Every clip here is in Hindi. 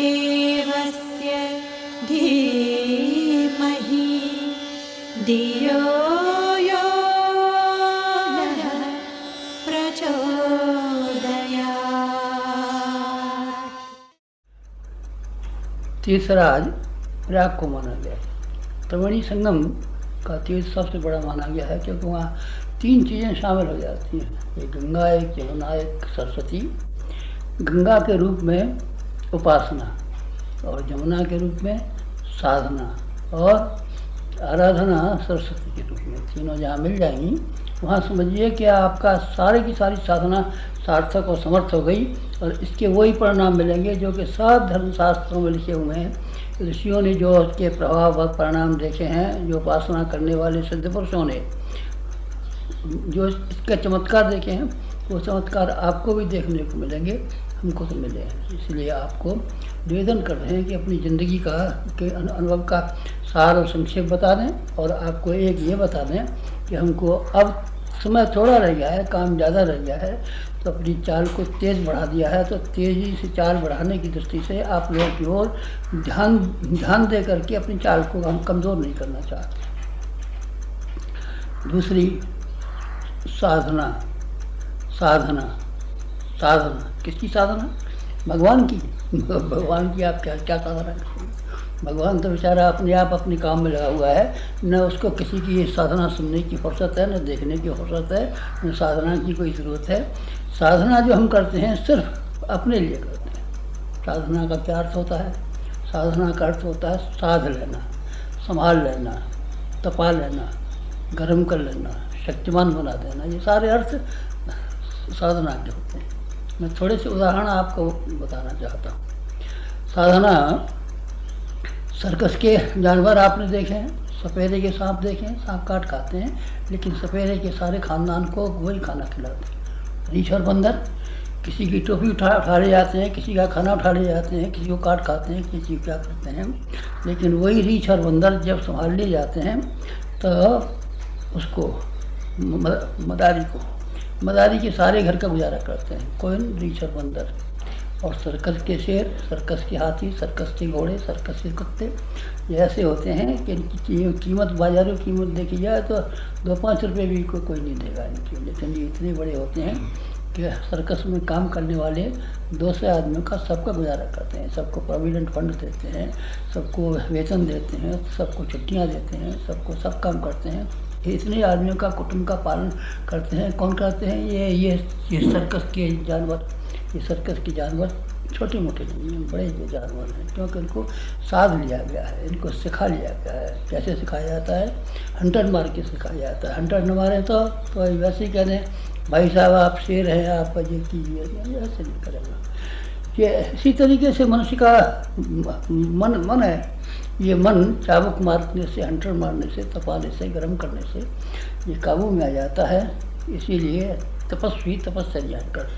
देवस्य धीमहि धियो यो नः प्रचोदयात्। तीसरा आज प्रयाग को माना गया है। त्रिवेणी संगम का तीर्थ सबसे बड़ा माना गया है, क्योंकि वहाँ 3 चीज़ें शामिल हो जाती हैं, एक गंगा, एक यमुना, एक सरस्वती। गंगा के रूप में उपासना और यमुना के रूप में साधना और आराधना सरस्वती के रूप में, तीनों जहाँ मिल जाएंगी वहाँ समझिए कि आपका सारी की सारी साधना सार्थक और समर्थ हो गई, और इसके वही परिणाम मिलेंगे जो कि सब धर्मशास्त्रों में लिखे हुए हैं। ऋषियों ने जो उसके प्रभाव और परिणाम देखे हैं, जो उपासना करने वाले सिद्ध पुरुषों ने जो इसके चमत्कार देखे हैं, वो चमत्कार आपको भी देखने को मिलेंगे, हमको तो मिले हैं। इसलिए आपको निवेदन कर रहे हैं कि अपनी ज़िंदगी का के अनुभव का सार और संक्षेप बता दें, और आपको एक ये बता दें कि हमको अब समय थोड़ा रह गया है, काम ज़्यादा रह गया है, तो अपनी चाल को तेज़ बढ़ा दिया है। तो तेज़ी से चाल बढ़ाने की दृष्टि से आप लोगों की ओर ध्यान दे करके अपनी चाल को हम कमज़ोर नहीं करना चाहते। दूसरी साधना, साधना, साधना किसकी साधना? भगवान की। भगवान की आप क्या क्या साधना करेंगे? भगवान तो बेचारा अपने आप अपने काम में लगा हुआ है, न उसको किसी की साधना सुनने की फुर्सत है, न देखने की फुर्सत है, न साधना की कोई ज़रूरत है। साधना जो हम करते हैं सिर्फ अपने लिए करते हैं। साधना का क्या अर्थ होता है? साधना का अर्थ होता है साध लेना, संभाल लेना, तपा लेना, गर्म कर लेना, शक्तिमान बना देना। ये सारे अर्थ साधना के होते हैं। मैं थोड़े से उदाहरण आपको बताना चाहता हूँ। साधना, सर्कस के जानवर आपने देखे हैं, सपेरे के सांप देखे हैं, सांप काट खाते हैं, लेकिन सपेरे के सारे खानदान को वही खाना खिलाते हैं। रीछ और बंदर किसी की टोपी उठा ले जाते हैं, किसी का खाना उठा ले जाते हैं, किसी को काट खाते हैं, किसी को क्या करते हैं, लेकिन वही रीछ और बंदर जब संभाल लिए जाते हैं तो उसको मदारी के सारे घर का गुजारा करते हैं। कोई रीछ और बंदर। और सर्कस के शेर, सर्कस के हाथी, सर्कस के घोड़े, सर्कस के कुत्ते ये ऐसे होते हैं कि इनकी कीमत, बाजारों की कीमत देखी जाए तो 2-5 रुपये भी कोई नहीं देगा इनकी, लेकिन ये इतने बड़े होते हैं कि सर्कस में काम करने वाले 200 आदमियों का सबका गुजारा करते हैं, सबको प्रोविडेंट फंड देते हैं, सबको वेतन देते हैं, सबको छुट्टियाँ देते हैं, सबको सब काम करते हैं। इतने आदमियों का कुटुंब का पालन करते हैं। कौन करते हैं? ये सर्कस के जानवर। ये सर्कस के जानवर छोटे मोटे नहीं हैं, बड़े जानवर हैं, क्योंकि इनको साध लिया गया है, इनको सिखा लिया गया है। कैसे सिखाया जाता है? हंटर मार के सिखाया जाता है। हंटर न मारे तो वैसे ही कह दें भाई साहब आप शेर हैं, आप ये कीजिए, ऐसे नहीं करेगा। ये इसी तरीके से मनुष्य का मन है। ये मन चाबुक मारने से, हंटर मारने से, तपाने से, गर्म करने से ये काबू में आ जाता है। इसीलिए तपस्वी तपस्या कर।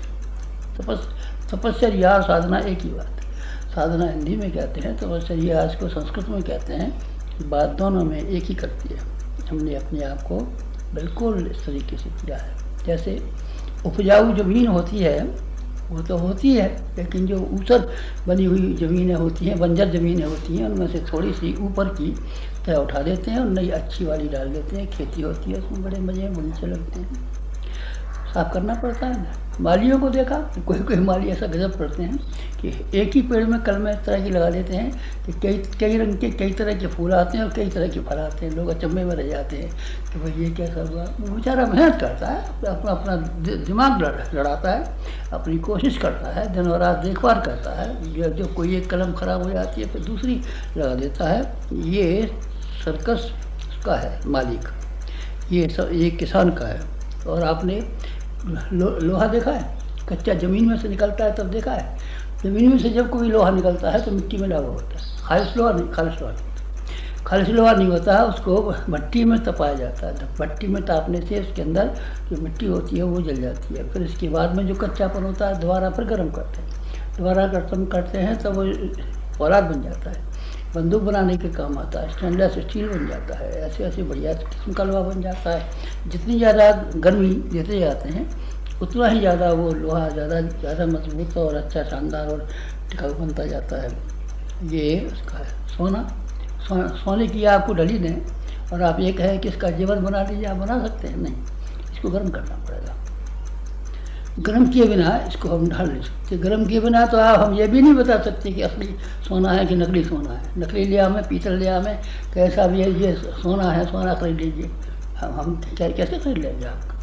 तपस्या और साधना एक ही बात है। साधना हिंदी में कहते हैं, तपस्या इसको संस्कृत में कहते हैं। बात दोनों में एक ही करती है। हमने अपने आप को बिल्कुल इस तरीके से किया है। जैसे उपजाऊ ज़मीन होती है वो तो होती है, लेकिन जो ऊसर बनी हुई ज़मीनें होती हैं, बंजर ज़मीनें होती हैं, उनमें से थोड़ी सी ऊपर की तय उठा देते हैं और नई अच्छी वाली डाल देते हैं। खेती होती है, उसमें बड़े मज़े बगीचे लगते हैं। साफ करना पड़ता है ना। मालियों को देखा, कोई माली ऐसा गजब करते हैं कि एक ही पेड़ में कलमें इस तरह की लगा देते हैं कि कई रंग के कई तरह के फूल आते हैं और कई तरह के फल आते हैं। लोग अचंभे में रह जाते हैं कि भाई ये कैसा हुआ। वो बेचारा मेहनत करता है, अपना दिमाग लड़ाता है, अपनी कोशिश करता है, दिन और रात देखभाल करता है। जो कोई एक कलम ख़राब हो जाती है फिर दूसरी लगा देता है। ये सर्कस का है मालिक, ये किसान का है। और आपने लोहा देखा है? कच्चा ज़मीन में से निकलता है तब देखा है? ज़मीन में से जब कोई लोहा निकलता है तो मिट्टी में लगा होता है। खालिश लोहा नहीं होता है। उसको भट्टी में तपाया जाता है। भट्टी में तापने से उसके अंदर जो मिट्टी होती है वो जल जाती है। फिर इसके बाद में जो कच्चापन होता है दोबारा फिर गर्म करते हैं। दोबारा गर्म करते हैं तो वो औलाद बन जाता है, बंदूक बनाने के काम आता है, स्टेनलेस स्टील बन जाता है। ऐसे ऐसे बढ़िया किस्म का लोहा बन जाता है। जितनी ज़्यादा गर्मी देते जाते हैं उतना ही ज़्यादा वो लोहा ज़्यादा मजबूत और अच्छा, शानदार और टिकाऊ बनता जाता है। ये उसका है सोना। सोने की आपको डली दें और आप ये कहें कि इसका जेवर बना लीजिए, आप बना सकते हैं? नहीं, इसको गर्म करना पड़ेगा। गर्म किए बिना इसको हम ढाल नहीं सकते। गर्म किए बिना तो आप हम ये भी नहीं बता सकते कि असली सोना है कि नकली सोना है। नकली लिया में, पीतल लिया में कैसा भी है, ये सोना है, सोना खरीद लीजिए, हम कैसे खरीद लेंगे आपका?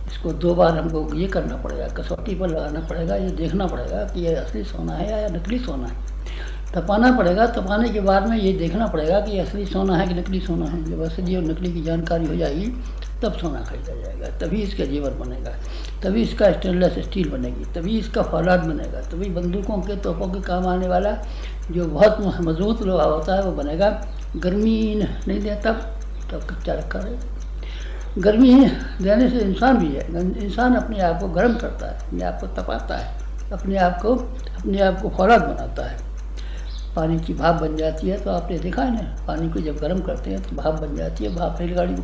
इसको 2 बार हमको ये करना पड़ेगा, कसौटी पर लगाना पड़ेगा, ये देखना पड़ेगा कि ये असली सोना है या नकली सोना है। तपाना पड़ेगा, तपाने के बाद में ये देखना पड़ेगा कि असली सोना है कि नकली सोना है। जब असली और नकली की जानकारी हो जाएगी तब सोना खरीदा जाएगा, तभी इसका जेवर बनेगा, तभी इसका स्टेनलेस स्टील बनेगी, तभी इसका फौलाद बनेगा, तभी बंदूकों के, तोपों के काम आने वाला जो बहुत मजबूत लोहा होता है वो बनेगा। गर्मी नहीं देता तब कच्चा रखा रहेगा। गर्मी देने से इंसान भी है, इंसान अपने आप को गर्म करता है, अपने आप को तपाता है, अपने आप को फौलाद बनाता है। पानी की भाप बन जाती है, तो आपने देखा है ना, पानी को जब गर्म करते हैं तो भाप बन जाती है। भाप रेलगाड़ी को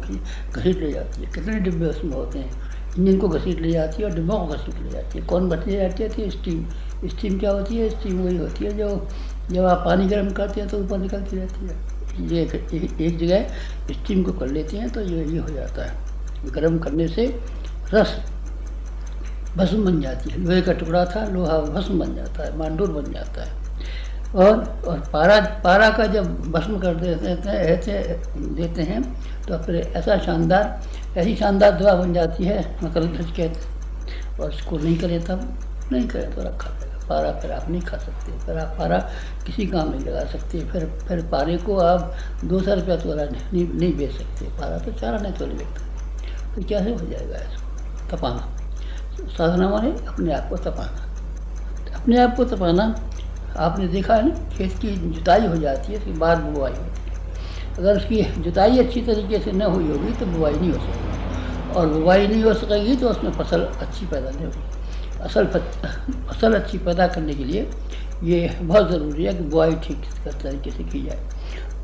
घसीट ले जाती है, कितने डिब्बे उसमें होते हैं, इंजन को घसीट ले जाती है और डिब्बों को घसीट ले जाती है। कौन घसीट ले जाती है? स्टीम। स्टीम क्या होती है? स्टीम वही होती है जो जब आप पानी गर्म करते हैं तो ऊपर निकलती रहती है। ये एक जगह स्टीम को कर लेते हैं तो ये हो जाता है। गर्म करने से रस भस्म बन जाती है। लोहे का टुकड़ा था, लोहा भस्म बन जाता है, मांडूर बन जाता है। और पारा का जब भस्म कर देते हैं तो फिर ऐसी शानदार दवा बन जाती है, मकरध्वज कहते। और इसको नहीं करें तब नहीं करें तो रखा रहेगा। पारा फिर आप नहीं खा सकते, फिर आप पारा किसी काम नहीं लगा सकते। फिर पारे को आप 200 रुपया तोला नहीं बेच सकते। पारा तो 4 आने तोले बेचता, तो कैसे हो जाएगा? इसको तपाना, साधना माने अपने आप को तपाना। अपने आप को तपाना आपने देखा है ना, खेत की जुताई हो जाती है, उसके बाद बुआई होती है। अगर उसकी जुताई अच्छी तरीके से न हुई होगी तो बुआई नहीं हो सकेगी, और बुआई नहीं हो सकेगी तो उसमें फसल अच्छी पैदा नहीं होगी। फसल अच्छी पैदा करने के लिए ये बहुत ज़रूरी है कि बुआई ठीक तरीके से की जाए।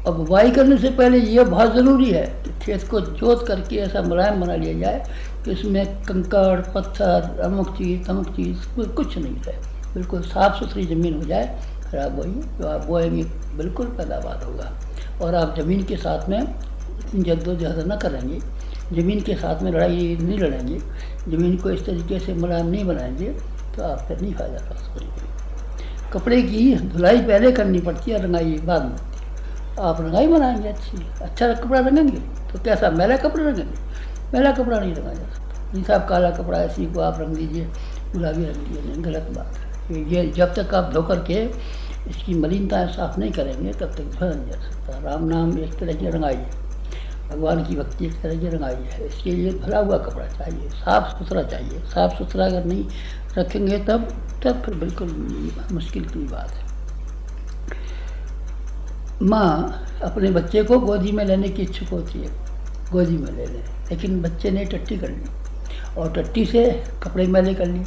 और बुआई करने से पहले ये बहुत ज़रूरी है कि खेत को जोत करके ऐसा मुलायम बना लिया जाए कि उसमें कंकड़, पत्थर, अमुक चीज़ कुछ नहीं रहे, बिल्कुल साफ़ सुथरी ज़मीन हो जाए। फिर आप बोइए, जो आप बोएंगे बिल्कुल पैदावार होगा। और आप ज़मीन के साथ में जद्दोजहद न करेंगे, ज़मीन के साथ में लड़ाई नहीं लड़ेंगे, ज़मीन को इस तरीके से मुलायम नहीं बनाएंगे तो आप फिर नहीं फायदा कर सकेंगे। कपड़े की धुलाई पहले करनी पड़ती है, रंगाई बाद में। आप रंगाई बनाएंगे अच्छा कपड़ा रंगेंगे तो कैसा? मैला कपड़ा रंगेंगे? मैला कपड़ा नहीं रंगा जा सकता। नहीं साहब, काला कपड़ा है, इसी को आप रंग दीजिए, गुलाबी रंग दीजिए, नहीं, गलत बात है। ये जब तक आप धो करके इसकी मलिनताएँ साफ़ नहीं करेंगे तब तक धोया नहीं जा सकता। राम नाम एक तरह की रंगाई है, भगवान की भक्ति एक तरह की रंगाई है। इसके लिए धुला हुआ कपड़ा चाहिए, साफ़ सुथरा चाहिए। साफ़ सुथरा अगर नहीं रखेंगे तब फिर बिल्कुल मुश्किल की बात है। माँ अपने बच्चे को गोदी में लेने की इच्छुक होती है, गोदी में ले लें, लेकिन बच्चे ने टट्टी कर ली और टट्टी से कपड़े मैले कर लिए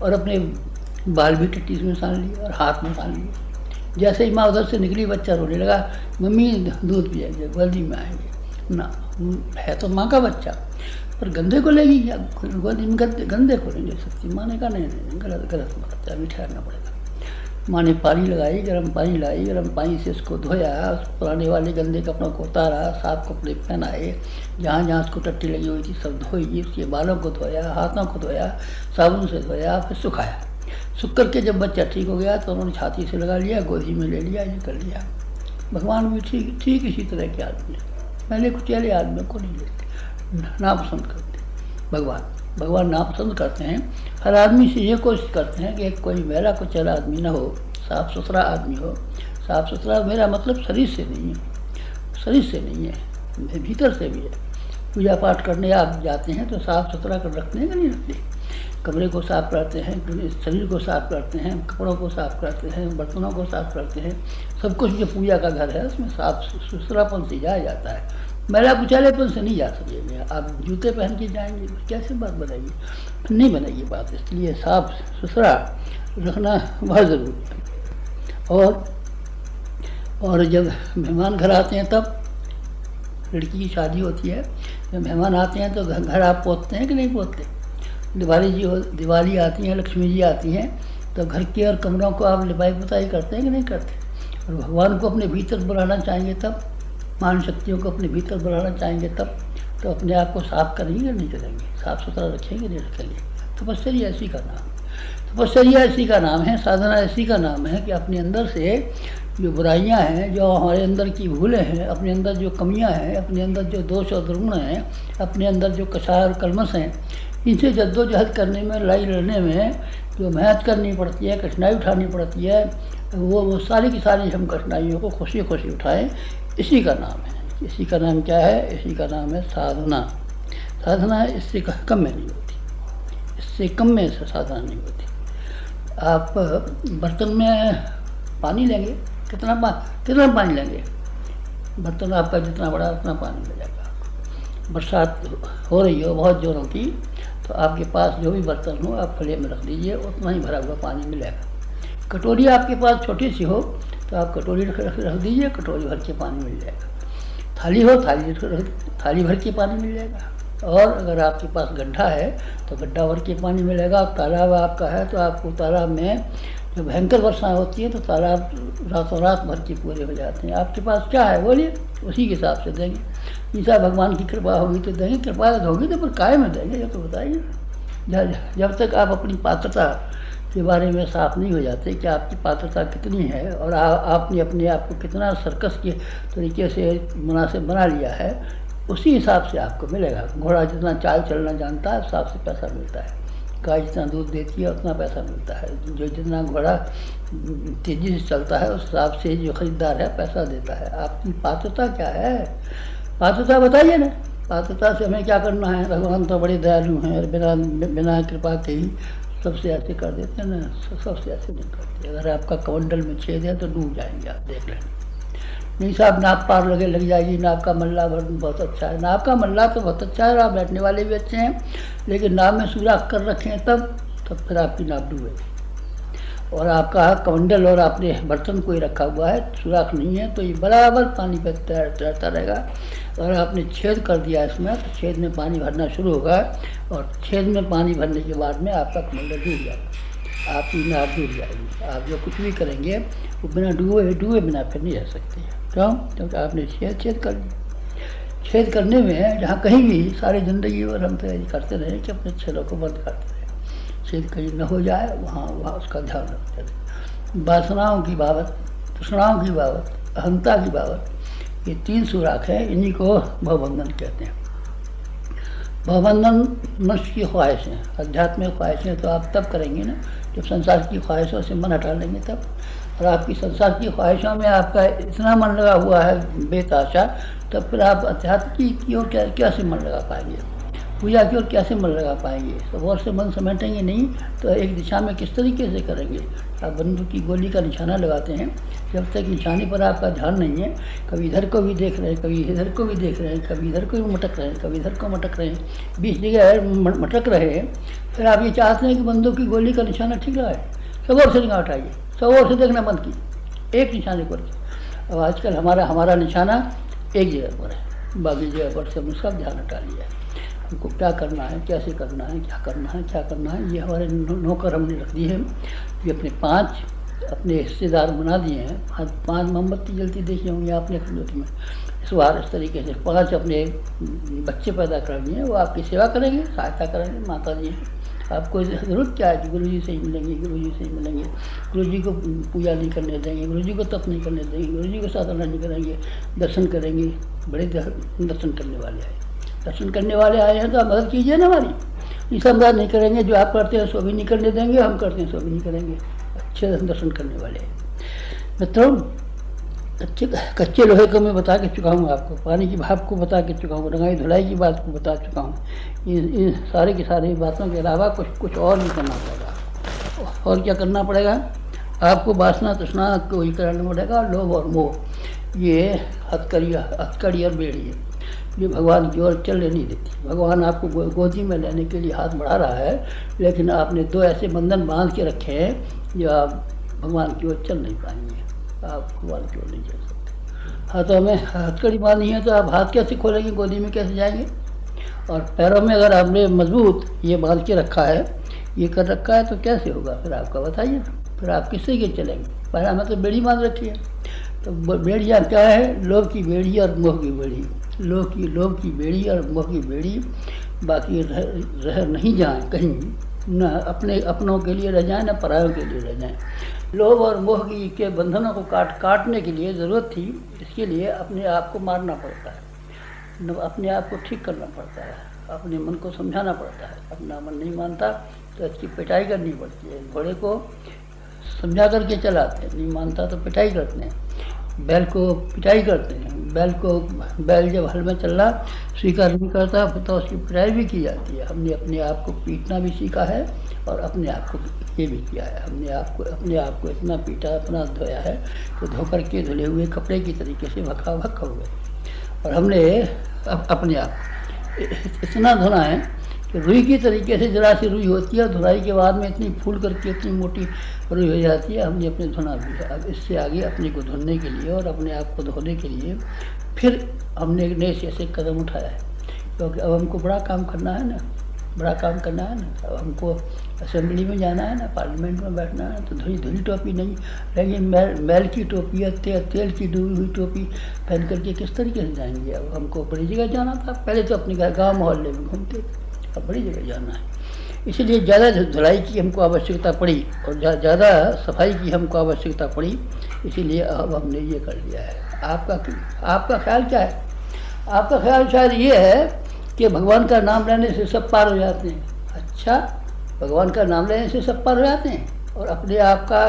और अपने बाल भी टट्टी में सान लिए और हाथ में सान लिए। जैसे ही माँ उधर से निकली, बच्चा रोने लगा, मम्मी दूध पिएंगे, गोदी में आएंगे ना। है तो माँ का बच्चा, पर गंदे को लेगी क्या? गोदी में गंदे को नहीं ले सकती। माँ ने कहा नहीं, गलत बात है, अभी ठहरना पड़ेगा। माँ ने पानी लगाई, गर्म पानी लाई, गर्म पानी से उसको धोया, उस पुराने वाले गंदे कपड़ों को उतारा, साफ कपड़े पहनाए, जहाँ उसको टट्टी लगी हुई थी सब धोई, उसके बालों को धोया, हाथों को धोया, साबुन से धोया, फिर सुखाया। सूख करके जब बच्चा ठीक हो गया तो उन्होंने छाती से लगा लिया, गोदी में ले लिया, ये कर लिया। भगवान भी ठीक इसी तरह के आदमी है। पहले कुचेले आदमियों को नहीं लेते, नापसंद करते। भगवान नापसंद करते हैं। हर आदमी से ये कोशिश करते हैं कि कोई मेरा कुचेला आदमी ना हो, साफ़ सुथरा आदमी हो। साफ़ सुथरा मेरा मतलब शरीर से नहीं है, शरीर से नहीं है, भीतर से भी है। पूजा पाठ करने आप जाते हैं तो साफ़ सुथरा कर रखते हैं कि नहीं रखते? कमरे को साफ़ करते हैं, शरीर को साफ़ करते हैं, कपड़ों को साफ़ करते हैं, बर्तनों को साफ़ करते हैं। सब कुछ जो पूजा का घर है उसमें साफ़ सुथरापन से जाया जाता है। मेरा कुचालेपन से नहीं जा सकेंगे। आप जूते पहन के जाएंगे कैसे बात बनाइए? नहीं बनाइए बात। इसलिए साफ़ सुथरा रखना बहुत ज़रूरी है। और जब मेहमान घर आते हैं तब लड़की की शादी होती है, जब मेहमान आते हैं तो घर आप पोतते हैं कि नहीं पोतते? दिवाली आती है, लक्ष्मी जी आती हैं, तो घर के और कमरों को आप लिपाई पुताई करते हैं कि नहीं करते? और भगवान को अपने भीतर बुलाना चाहेंगे तब, मान शक्तियों को अपने भीतर बुलाना चाहेंगे तब, तो अपने आप को साफ करेंगे या नहीं करेंगे, साफ सुथरा रखेंगे नहीं रखेंगे। तपस्या इसी का नाम, तपस्या इसी का नाम है, साधना इसी का नाम है कि अपने अंदर से जो बुराइयां हैं, जो हमारे अंदर की भूलें हैं, अपने अंदर जो कमियां हैं, अपने अंदर जो दोष और दुर्गुण हैं, अपने अंदर जो कसाय और कलमश हैं, इनसे जद्दोजहद करने में, लड़ाई लड़ने में जो मेहनत करनी पड़ती है, कठिनाई उठानी पड़ती है, वो सारी की सारी हम कठिनाइयों को खुशी खुशी उठाएं, इसी का नाम है। इसी का नाम क्या है? इसी का नाम है साधना। साधना इससे कम में नहीं होती, इससे कम में से साधना नहीं होती। आप बर्तन में पानी लेंगे, कितना पानी लेंगे? बर्तन आपका जितना बड़ा उतना पानी ले जाएगा। बरसात हो रही हो बहुत जोरों की, तो आपके पास जो भी बर्तन हो आप खुले में रख दीजिए, उतना ही भरा हुआ पानी मिलेगा। कटोरी आपके पास छोटी सी हो तो आप कटोरी रख दीजिए, कटोरी भर के पानी मिल जाएगा। थाली हो, थाली भर के पानी मिल जाएगा। और अगर आपके पास गड्ढा है तो गड्ढा भर के पानी मिलेगा। तालाब आपका है तो आपको तालाब में जब भयंकर वर्षाएँ होती है तो तालाब रातों रात भर के पूरे हो जाते हैं। आपके पास क्या है बोलिए, उसी के हिसाब से देंगे। जैसा भगवान की कृपा होगी तो देंगे, कृपा होगी तो फिर काय में देंगे, ये तो बताइए। जब तक आप अपनी पात्रता के बारे में साफ नहीं हो जाते कि आपकी पात्रता कितनी है और आपने अपने आप को कितना सर्कस के तरीके से मुनासिब बना लिया है, उसी हिसाब से आपको मिलेगा। घोड़ा जितना चाल चलना जानता है उस हिसाब से पैसा मिलता है। गाय जितना दूध देती है उतना पैसा मिलता है। जो जितना घोड़ा तेज़ी से चलता है उस हिसाब से जो खरीदार है पैसा देता है। आपकी पात्रता क्या है? पात्रता बताइए ना। पात्रता से हमें क्या करना है? भगवान तो बड़े दयालु हैं और बिना कृपा के ही सबसे ऐसे कर देते हैं ना, सबसे ऐसे नहीं करते। अगर आपका कमंडल में छेद है तो डूब जाएंगे, आप देख लेंगे। नहीं साहब नाप पार लग जाएगी, नाप का मल्ला बहुत अच्छा है। नाप का मल्ला तो बहुत अच्छा है, आप बैठने वाले भी अच्छे हैं, लेकिन नाप में सुराख कर रखे हैं तब फिर आपकी नाप डूबेगी। और आपका कमंडल और आपने बर्तन कोई रखा हुआ है, सुराख नहीं है, तो ये बराबर पानी पे तैरता रहेगा। और आपने छेद कर दिया इसमें तो छेद में पानी भरना शुरू होगा, और छेद में पानी भरने के बाद में आपका कमंडल डूब जाएगा, आपकी नाप डूब जाएगी। आप जो कुछ भी करेंगे वो बिना डूबे बिना फिर नहीं रह सकते। क्यों? क्योंकि आपने छेद कर दिया। छेद करने में जहाँ कहीं भी सारी ज़िंदगी भर हम तो यही करते रहे कि अपने छेदों को बंद करते रहे, छेद कहीं न हो जाए वहाँ उसका ध्यान रखते रहे। वासनाओं की बाबत, तृष्णाओं की बाबत, अहंता की बाबत, ये 3 सुराख हैं, इन्हीं को भवबंधन कहते हैं। भवबंधन मनुष्य की ख्वाहिशें, आध्यात्मिक ख्वाहिशें तो आप तब करेंगे ना जब संसार की ख्वाहिशों से मन हटा लेंगे तब। और आपकी संसार की ख्वाहिशों में आपका इतना मन लगा हुआ है बेताशा, तब फिर आप अध्यात्म की ओर कैसे मन लगा पाएंगे? पूजा की ओर कैसे मन लगा पाएंगे? सब और से मन समेटेंगे नहीं तो एक दिशा में किस तरीके से करेंगे? आप बंदूक की गोली का निशाना लगाते हैं, जब तक निशाने पर आपका ध्यान नहीं है, कभी इधर को भी देख रहे हैं, कभी इधर को भी देख रहे हैं, कभी इधर को भी मटक रहे हैं, कभी इधर को मटक रहे हैं, 20 जगह मटक रहे हैं, फिर आप ये चाहते हैं कि बंदूक की गोली का निशाना ठीक लगाए, सब और से निगाह उठाइए, सब और से देखना बंद कीजिए, एक निशाने पर। अब आजकल हमारा निशाना एक जगह पर है, बाकी जगह पर से हमने सब ध्यान हटा लिया है। हमको क्या करना है, कैसे करना है, क्या करना है, ये हमारे नौकर हमने रख दिए हैं। ये अपने 5 अपने हिस्सेदार बना दिए हैं। 5 मोमबत्ती जलती देखी होंगी आपने खंडोती में, इस तरीके से 5 अपने बच्चे पैदा कर दिए हैं, वो आपकी सेवा करेंगे, सहायता करेंगे। माता जी आपको ज़रूरत क्या है कि गुरु जी से ही मिलेंगे, गुरु जी को पूजा नहीं करने देंगे, गुरु जी को तप नहीं करने देंगे, गुरु जी को साधना नहीं करेंगे, दर्शन करेंगे। बड़े दर्शन करने वाले आए हैं तो आप मदद कीजिए ना हमारी। ये मदद नहीं करेंगे, जो आप करते हैं सो भी नहीं करने देंगे, हम करते हैं सो भी नहीं करेंगे। अच्छे दर्शन करने वाले हैं मित्रों। कच्चे लोहे को मैं बता के चुका हूँ आपको, पानी की भाप को बता के चुका हूँ, रंगाई धुलाई की बात को बता चुका हूँ। इन सारे की सारी बातों के अलावा कुछ और नहीं करना पड़ेगा। और क्या करना पड़ेगा? आपको वासना तृष्णा को ही करना पड़ेगा। लोभ और मोह ये हथकड़ी और बेड़ी है, ये भगवान की ओर चलने नहीं देती। भगवान आपको गोदी में लेने के लिए हाथ बढ़ा रहा है, लेकिन आपने 2 ऐसे बंधन बांध के रखे हैं जो आप भगवान की ओर चल नहीं पाएंगे, आप भगवान की ओर नहीं चल सकते। हाथों में हथकड़ी बांधी है तो आप हाथ कैसे खोलेंगे, गोदी में कैसे जाएंगे? और पैरों में अगर आपने मजबूत ये बांध के रखा है, ये कर रखा है, तो कैसे होगा फिर आपका? बताइए, फिर आप किससे के चलेंगे? पैरों में तो बेड़ी बांध रखी है, तो बेड़ियाँ क्या है? लोभ की बेड़ी और मोह की बेड़ी। लोभ की बेड़ी और मोह की बेड़ी, बाकी रह नहीं जाए कहीं, न अपनों के लिए रह जाए, न परायों के लिए रह जाए। लोभ और मोह की के बंधनों को काटने के लिए ज़रूरत थी, इसके लिए अपने आप को मारना पड़ता है, अपने आप को ठीक करना पड़ता है, अपने मन को समझाना पड़ता है। अपना मन नहीं मानता तो इसकी पिटाई करनी पड़ती है। घोड़े को समझा करके चलाते हैं, नहीं मानता तो पिटाई करते हैं। बैल को पिटाई करते हैं। बैल जब हल में चलना स्वीकार नहीं करता तो उसकी पिटाई भी की जाती है। हमने अपने आप को पीटना भी सीखा है और अपने आप को ये भी किया है। अपने आप को इतना पीटा, इतना धोया है कि धोकर के धुले हुए कपड़े की तरीके से भक्का हो गए। और हमने अपने आप इतना धोना है कि रुई की तरीके से जरा सी रुई होती है, धुलाई के बाद में इतनी फूल करके इतनी मोटी रुई हो जाती है। हमने अपने धोना भी है। अब इससे आगे अपने को धोने के लिए और अपने आप को धोने के लिए फिर हमने एक नए से कदम उठाया है, क्योंकि अब हमको बड़ा काम करना है ना। अब हमको असेंबली में जाना है ना, पार्लियामेंट में बैठना है, तो धुली टोपी नहीं, लेकिन मैल की टोपी या तेल की डूबी हुई टोपी पहन करके किस तरीके से जाएंगे। अब हमको बड़ी जगह जाना था। पहले तो अपने गाँव मोहल्ले में घूमते थे, अब बड़ी जगह जाना है। इसीलिए ज़्यादा धुलाई की हमको आवश्यकता पड़ी और ज़्यादा सफाई की हमको आवश्यकता पड़ी। इसीलिए अब हमने ये कर लिया है। आपका ख्याल क्या है? आपका ख्याल शायद ये है कि भगवान का नाम लेने से सब पार हो जाते हैं। अच्छा, भगवान का नाम लेने से सब पार हो जाते हैं और अपने आप का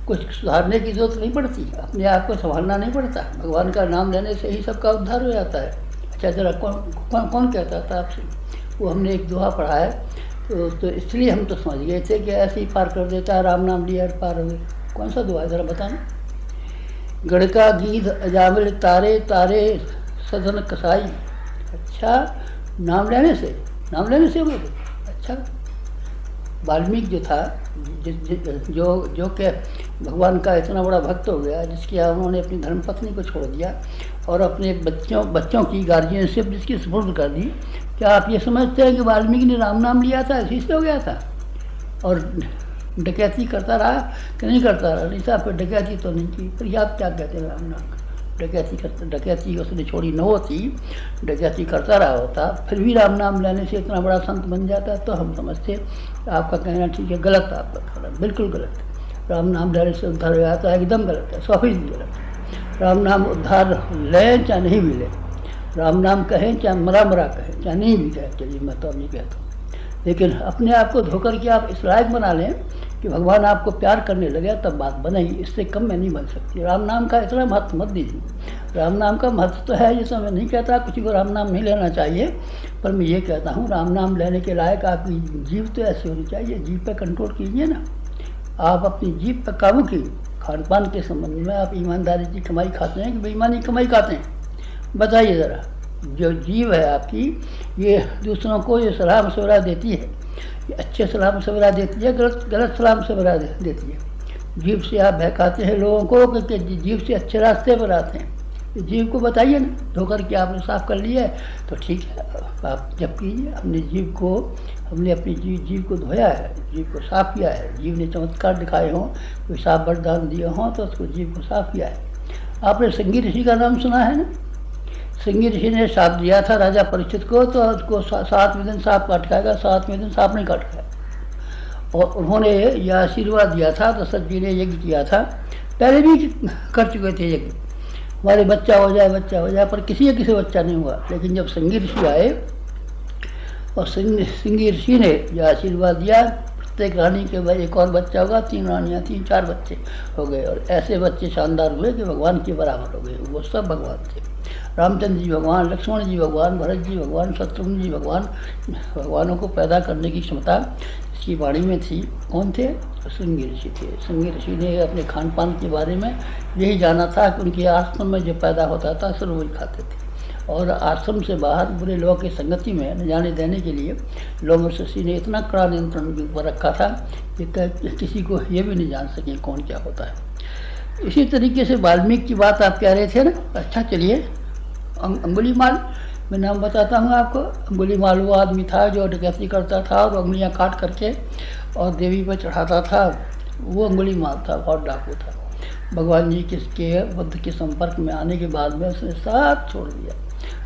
कुछ सुधारने की जरूरत नहीं पड़ती, अपने आप को संभालना नहीं पड़ता, भगवान का नाम लेने से ही सबका उद्धार हो जाता है। अच्छा, जरा कौन कहता था आपसे? वो हमने एक दोहा पढ़ा है, तो इसलिए हम तो समझ गए थे कि ऐसे ही पार कर देता है, राम नाम लिया पार हो गए। कौन सा दोहा है जरा बताना? गढ़का गीध अजामिल तारे तारे सदन कसाई। अच्छा, नाम लेने से हो गए। अच्छा, वाल्मीकि जो था, जो कि भगवान का इतना बड़ा भक्त हो गया, जिसके उन्होंने अपनी धर्मपत्नी को छोड़ दिया और अपने बच्चों की गार्जियनशिप जिसकी सुपुर्द कर दी। क्या आप ये समझते हैं कि वाल्मीकि ने राम नाम लिया था इसी से हो गया था और डकैती करता रहा कि नहीं करता रहा? नहीं साहब, फिर डकैती तो नहीं की। फिर आप क्या कहते हैं राम नाम? डकैती उसने छोड़ी न होती, डकैती करता रहा होता, फिर भी राम नाम लेने से इतना बड़ा संत बन जाता, तो हम समझते आपका कहना ठीक है। गलत है आपका कहना, बिल्कुल गलत है। राम नाम लेने से उद्धार हो जाता है, एकदम गलत है, 100% गलत है। राम नाम उद्धार लें चाहे नहीं भी लें, राम नाम कहें चाहे मरा कहें, चाहे नहीं भी कहें, चलिए मैं तो नहीं कहता हूँ, लेकिन अपने आप को धोकर के आप इस लायक बना लें कि भगवान आपको प्यार करने लगे, तब बात बनेगी। इससे कम में नहीं बन सकती। राम नाम का इतना महत्व मत दीजिए। राम नाम का महत्व तो है, जैसा मैं नहीं कहता किसी को राम नाम नहीं लेना चाहिए, पर मैं ये कहता हूँ राम नाम लेने के लायक आपकी जीभ तो ऐसी होनी चाहिए। जीभ पे कंट्रोल कीजिए ना, आप अपनी जीभ पर काबू कीजिए। खान पान के संबंध में आप ईमानदारी की कमाई खाते हैं कि बेईमानी कमाई खाते हैं? बताइए ज़रा। जो जीव है आपकी, ये दूसरों को ये सलाह मशवरा देती है, ये अच्छे सलाह मशवरा देती है, गलत सलाह मशवरा देती है। जीव से आप बहकाते हैं लोगों को कि जीव से अच्छे रास्ते पर आते हैं। जीव को बताइए ना, धोकर के आपने साफ कर लिया है तो ठीक है, आप जब कीजिए। हमने अपनी जीव को धोया है, जीव को साफ किया है। जीव ने चमत्कार दिखाए हों, कोई साफ वरदान दिए हों तो उसको जीव को साफ किया है। आपने संगी ऋषि का नाम सुना है ना? संगी ऋषि ने साप दिया था राजा परीक्षित को, तो उसको 7वें दिन सांप काट खाएगा, 7वें दिन सांप नहीं काट खाएगा। और उन्होंने यह आशीर्वाद दिया था, दशरथ जी ने यज्ञ किया था, पहले भी कर चुके थे यज्ञ, हमारे बच्चा हो जाए, पर किसी बच्चा नहीं हुआ। लेकिन जब संगी ऋषि आए और संगी ऋषि ने यह आशीर्वाद दिया, प्रत्येक रानी के भाई एक और बच्चा होगा, 3 रानियाँ, 3-4 बच्चे हो गए, और ऐसे बच्चे शानदार हुए कि भगवान के बराबर हो गए। वो सब भगवान थे। रामचंद्र जी भगवान, लक्ष्मण जी भगवान, भरत जी भगवान, शत्रुघ्न जी भगवान। भगवानों को पैदा करने की क्षमता इसकी वाणी में थी। कौन थे? संगी ऋषि थे। संगी ऋषि ने अपने खान पान के बारे में यही जाना था कि उनके आश्रम में जो पैदा होता था सब वही खाते थे, और आश्रम से बाहर बुरे लोगों की संगति में न जाने देने के लिए लोमड़ ऋषि ने इतना कड़ा नियंत्रण उनके ऊपर रखा था कि किसी को ये भी नहीं जान सके कौन क्या होता है। इसी तरीके से वाल्मीकि की बात आप कह रहे थे ना। अच्छा, चलिए, अंगुलीमाल, मैं नाम बताता हूँ आपको। अंगुलीमाल वो आदमी था जो डकैती करता था और उंगलियाँ काट करके और देवी पर चढ़ाता था। वो अंगुलीमाल था, बहुत डाकू था। भगवान जी के बुद्ध के संपर्क में आने के बाद में उसने सब छोड़ दिया,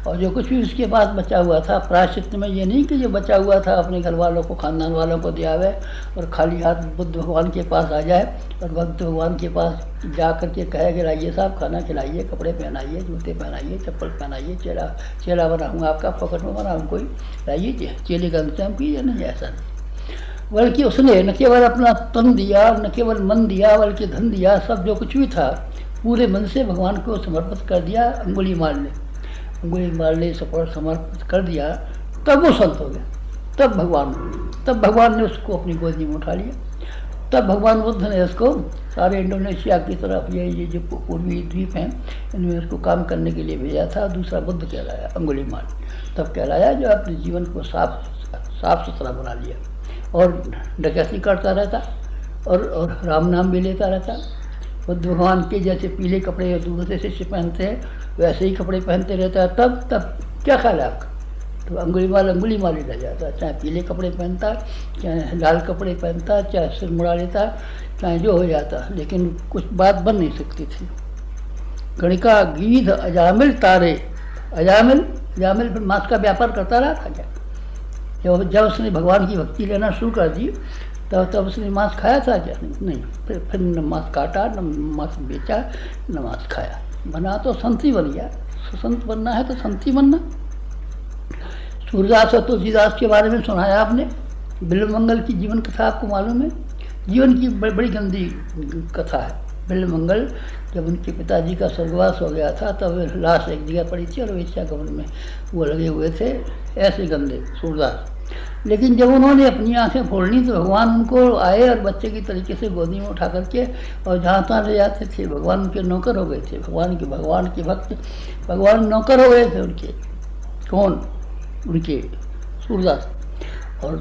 और जो कुछ भी उसके पास बचा हुआ था प्रायश्चित में, ये नहीं कि जो बचा हुआ था अपने घर वालों को, खानदान वालों को दिया हुआ और खाली हाथ बुद्ध भगवान के पास आ जाए और बुद्ध भगवान के पास जा कर के कहे कि लाइए साहब खाना खिलाइए, कपड़े पहनाइए, जूते पहनाइए, चप्पल पहनाइए, चेला बनाऊँगा आपका, फोकट में बनाऊँ कोई, लाइए चेले का इंतजाम कीजिए। नहीं, ऐसा नहीं, बल्कि उसने न केवल अपना तन दिया, न केवल मन दिया, बल्कि धन दिया, सब जो कुछ भी था पूरे मन से भगवान को समर्पित कर दिया। अंगुलीमाल ने समर्पित कर दिया, तब वो संत हो गया, तब भगवान ने उसको अपनी गोदी में उठा लिया। तब भगवान बुद्ध ने उसको सारे इंडोनेशिया की तरफ, ये जो पूर्वी द्वीप हैं, इनमें उसको काम करने के लिए भेजा था। दूसरा बुद्ध कहलाया अंगुलीमाल, तब कहलाया जो अपने जीवन को साफ सुथरा बना लिया और डकैती करता रहता और राम नाम भी लेता रहता। बुद्ध भगवान के जैसे पीले कपड़े दूसरे शिष्य पहनते हैं वैसे ही कपड़े पहनते रहता है। तब क्या ख्याल है आपका? तो अंगुलीमाल ही रह जाता, चाहे पीले कपड़े पहनता, चाहे लाल कपड़े पहनता, चाहे सिर मुड़ा लेता, चाहे जो हो जाता, लेकिन कुछ बात बन नहीं सकती थी। गणिका गीध अजामिल तारे, अजामिल फिर मांस का व्यापार करता रहा था क्या? जब उसने भगवान की भक्ति लेना शुरू कर दी तब उसने मांस खाया था क्या? नहीं, फिर न मांस काटा, न मांस बेचा, न मांस खाया। बना तो संत ही बन गया। संत बनना है तो संत ही बनना। सूरदास और तुलसीदास के बारे में सुनाया आपने। बिल्वमंगल की जीवन कथा आपको मालूम है? जीवन की बड़ी गंदी कथा है। बिल्वमंगल जब उनके पिताजी का स्वर्गवास हो गया था तब लाश एक जगह पड़ी थी और वेश्या गमन में वो लगे हुए थे, ऐसे गंदे सूरदास। लेकिन जब उन्होंने अपनी आंखें फोड़नी तो भगवान उनको आए और बच्चे की तरीके से गोदी में उठा करके और जहाँ तहाँ ले जाते थे। भगवान उनके नौकर हो गए थे, भगवान के भक्त, भगवान नौकर हो गए थे उनके। कौन? उनके सूरदास। और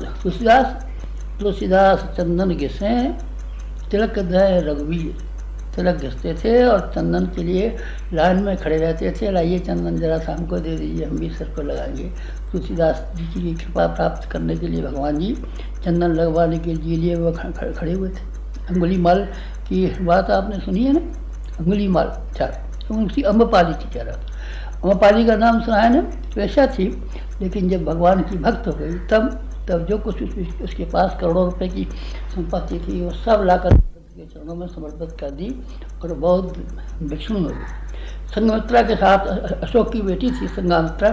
तुलसीदास चंदन घिसे तिलक दय रघुवीर, तिलक घिसते थे और चंदन के लिए लाइन में खड़े रहते थे। लाइए चंदन जरा सा हमको दे दीजिए, हम भी सर को लगाएंगे। तुलसीदास जी की कृपा प्राप्त करने के लिए भगवान जी चंदन लगवाने के लिए वो खड़े हुए थे। अंगुलीमाल की बात आपने सुनी है ना? अंगुलीमाल, अच्छा, तो उसकी अम्बपाली थी। कह रहा अम्बपाली का नाम सुना है ना? वैसा थी, लेकिन जब भगवान की भक्त हो गई तब जो कुछ उसके पास करोड़ों रुपए की संपत्ति थी वो सब लाकर के चरणों में समर्पित कर दी और बहुत भिक्षुणी हो गई। संघमित्रा के साथ, अशोक की बेटी थी संघमित्रा,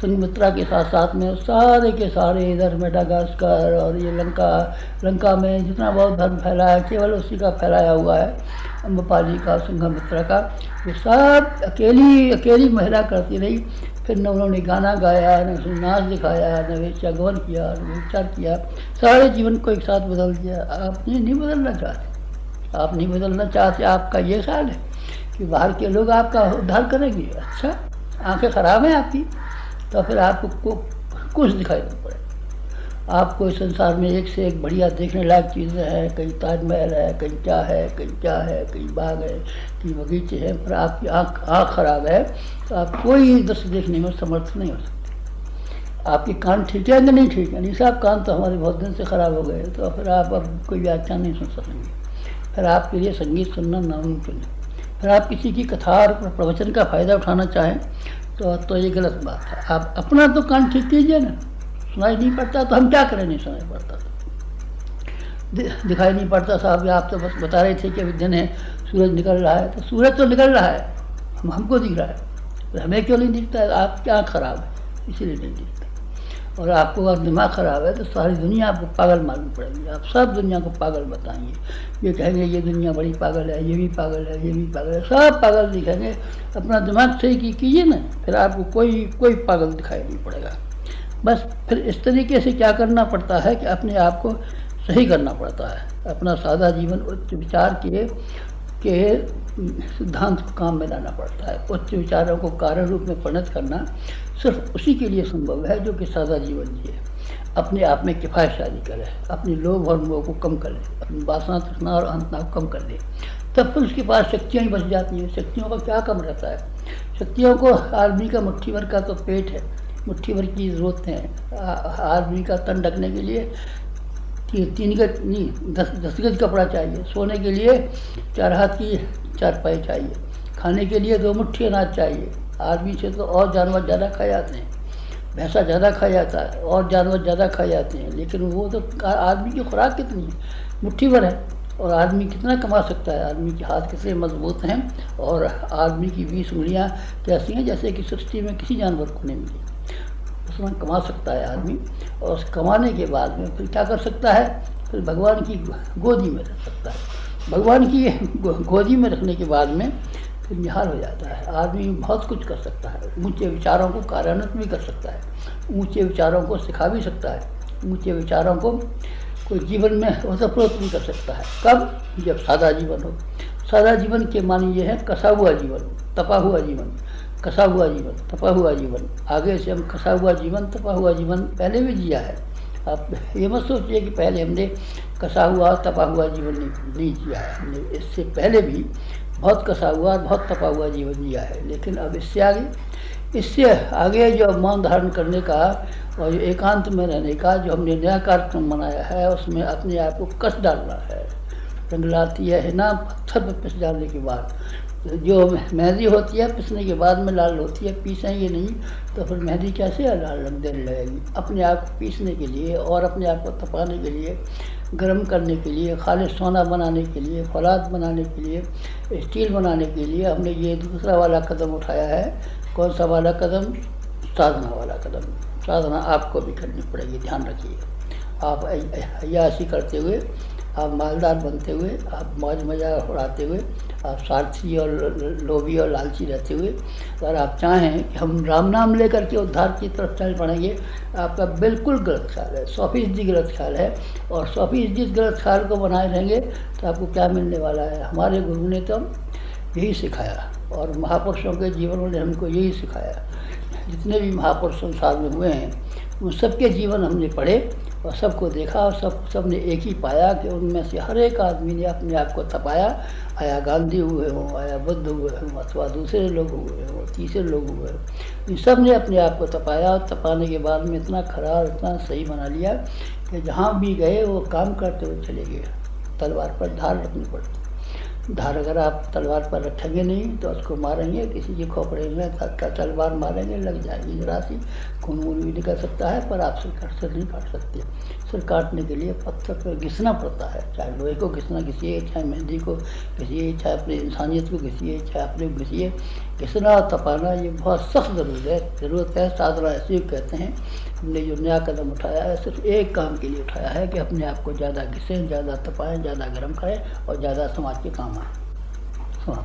संघमित्रा के साथ साथ में सारे के सारे इधर मेडागास्कर और ये लंका में जितना बहुत धर्म फैला है केवल उसी का फैलाया हुआ है, अम्बपाली का, संघमित्रा का। ये सब अकेली महिला करती रही। फिर न उन्होंने गाना गाया, न नाच दिखाया, न वेश्यागमन किया, न उपचार किया, सारे जीवन को एक साथ बदल दिया। आप नहीं बदलना चाहते, आपका ये ख्याल है कि बाहर के लोग आपका उद्धार करेंगे? अच्छा, आंखें खराब हैं आपकी, तो फिर आपको कुछ दिखाई नहीं पड़ेगा। आपको इस संसार में एक से एक बढ़िया देखने लायक चीज़ें हैं, कहीं ताजमहल है, कहीं क्या है, कहीं बाग है, कहीं बगीचे हैं, पर आपकी आँख खराब है तो आप कोई दृश्य देखने में समर्थ नहीं हो सकते। आपके कान ठीक है कि नहीं ठीक है? नहीं साहब, कान तो हमारे बहुत दिन से ख़राब हो गए, तो फिर आप अब कोई व्याख्यान नहीं सुन सकेंगे। फिर आपके लिए संगीत सुनना नामुमकिन है। फिर आप किसी की कथा और प्रवचन का फ़ायदा उठाना चाहें तो ये गलत बात है। आप अपना तो कान ठीक कीजिए ना। सुनाई नहीं पड़ता तो हम क्या करें? नहीं सुनाई पड़ता तो दिखाई नहीं पड़ता साहब, आप तो बस बता रहे थे कि दिन है, सूरज निकल रहा है, तो सूरज तो निकल रहा है, हमको दिख रहा है, तो हमें क्यों नहीं दिखता है? आप क्या खराब है इसीलिए नहीं दिखता। और आपको अगर दिमाग ख़राब है तो सारी दुनिया आपको पागल मालूम पड़ेगी। आप सब दुनिया को पागल बताएंगे, ये कहेंगे ये दुनिया बड़ी पागल है, ये भी पागल है, ये भी पागल है, सब पागल दिखेंगे। अपना दिमाग सही कीजिए ना, फिर आपको कोई पागल दिखाई नहीं पड़ेगा। बस फिर इस तरीके से क्या करना पड़ता है कि अपने आप को सही करना पड़ता है। अपना सादा जीवन उच्च विचार के सिद्धांत को काम में लाना पड़ता है। उच्च विचारों को कार्य रूप में परिणत करना सिर्फ उसी के लिए संभव है जो कि सादा जीवन जिए, अपने आप में किफ़ायतशाली करे, अपने लोभ और मोह को कम कर ले, अपनी वासना तृष्णा और अहंता को कम कर ले, तब फिर उसके पास शक्तियाँ ही बच जाती हैं। शक्तियों का क्या कम रहता है? शक्तियों को आदमी का मुट्ठी भर का तो पेट है, मुट्ठी भर की ज़रूरत है। आदमी का तन ढकने के लिए तीन गज नहीं, 10 गज कपड़ा चाहिए। सोने के लिए 4 हाथ की चारपाई चाहिए। खाने के लिए 2 मुट्ठी अनाज चाहिए। आदमी से तो और जानवर ज़्यादा खाए जाते हैं, भैंसा ज़्यादा खाया जाता है और जानवर ज़्यादा खाए जाते हैं, लेकिन वो तो आदमी की खुराक कितनी है, मुट्ठी भर है। और आदमी कितना कमा सकता है, आदमी के हाथ कितने मजबूत हैं, और आदमी की 20 उंगलियाँ कैसी हैं जैसे कि सृष्टि में किसी जानवर को नहीं मिली। उसमें कमा सकता है आदमी, और उस कमाने के बाद में फिर क्या कर सकता है, फिर भगवान की गोदी में रख सकता है। भगवान की गोदी में रखने के बाद में फिर निहाल हो जाता है। आदमी बहुत कुछ कर सकता है, ऊंचे विचारों को कार्यान्वित भी कर सकता है, ऊंचे विचारों को सिखा भी सकता है, ऊंचे विचारों को कोई जीवन में ओतप्रोत भी कर सकता है। कब? जब सादा जीवन हो। सादा जीवन के मानी ये है कसा हुआ जीवन, तपा हुआ जीवन, कसा हुआ जीवन, तपा हुआ जीवन। आगे से हम कसा हुआ जीवन, तपा हुआ जीवन पहले भी जिया है। आप ये मत सोचिए कि पहले हमने कसा हुआ तपा हुआ जीवन नहीं जिया है। हमने इससे पहले भी बहुत कसा हुआ और बहुत तपा हुआ जीवन जिया है, लेकिन अब इससे आगे जो मौन धारण करने का और जो एकांत में रहने का जो हमने नया कार्यक्रम बनाया है, उसमें अपने आप को कस डालना है। रंग लाती है ना पत्थर पर पिस डालने के बाद। जो मेहंदी होती है पिसने के बाद में लाल होती है, पीसेंगे नहीं तो फिर मेहंदी कैसे लाल रंग देने लगेगी। अपने आप को पीसने के लिए और अपने आप को तपाने के लिए, गर्म करने के लिए, खालिश सोना बनाने के लिए, फौलाद बनाने के लिए, स्टील बनाने के लिए हमने ये दूसरा वाला कदम उठाया है। कौन सा वाला कदम? साधना वाला कदम। साधना आपको भी करनी पड़ेगी, ध्यान रखिए। आप अय्यासी करते हुए, आप मालदार बनते हुए, आप मौज मजा उड़ाते हुए, आप स्वार्थी और लोभी और लालची रहते हुए अगर आप चाहें कि हम राम नाम लेकर के उद्धार की तरफ चल पड़ेंगे, आपका बिल्कुल गलत ख्याल है, 100% गलत ख्याल है। और 100% गलत ख्याल को बनाए रहेंगे तो आपको क्या मिलने वाला है? हमारे गुरु ने तो यही सिखाया और महापुरुषों के जीवन ने हमको यही सिखाया। जितने भी महापुरुष संसार में हुए हैं उन सबके जीवन हमने पढ़े और सबको देखा, और सबने एक ही पाया कि उनमें से हर एक आदमी ने अपने आप को तपाया। आया गांधी हुए हों, आया बुद्ध हुए हों, अथवा दूसरे लोग हुए हों, तीसरे लोग हुए हों, इन सब ने अपने आप को तपाया। और तपाने के बाद में इतना खरा और इतना सही बना लिया कि जहाँ भी गए वो काम करते हुए चले गए। तलवार पर धार रखनी पड़ती। धार अगर आप तलवार पर रखेंगे नहीं तो उसको मारेंगे, किसी के खोपड़े में तलवार मारेंगे, लग जाएगी जरा सी, खून वून भी निकल सकता है, पर आप सिर नहीं काट सकते। सिर काटने के लिए पत्थर पर घिसना पड़ता है, चाहे लोहे को घिसना घिसिए, चाहे मेहंदी को घिसिए, चाहे अपनी इंसानियत को घिसिए, चाहे अपने को घिसिए। घिसना और तपाना ये बहुत सख्त ज़रूरत है। साधना ऐसे कहते हैं। हमने जो नया कदम उठाया है सिर्फ एक काम के लिए उठाया है कि अपने आप को ज़्यादा घिसें, ज़्यादा तपाएं, ज़्यादा गर्म करें और ज़्यादा समाज के काम आए।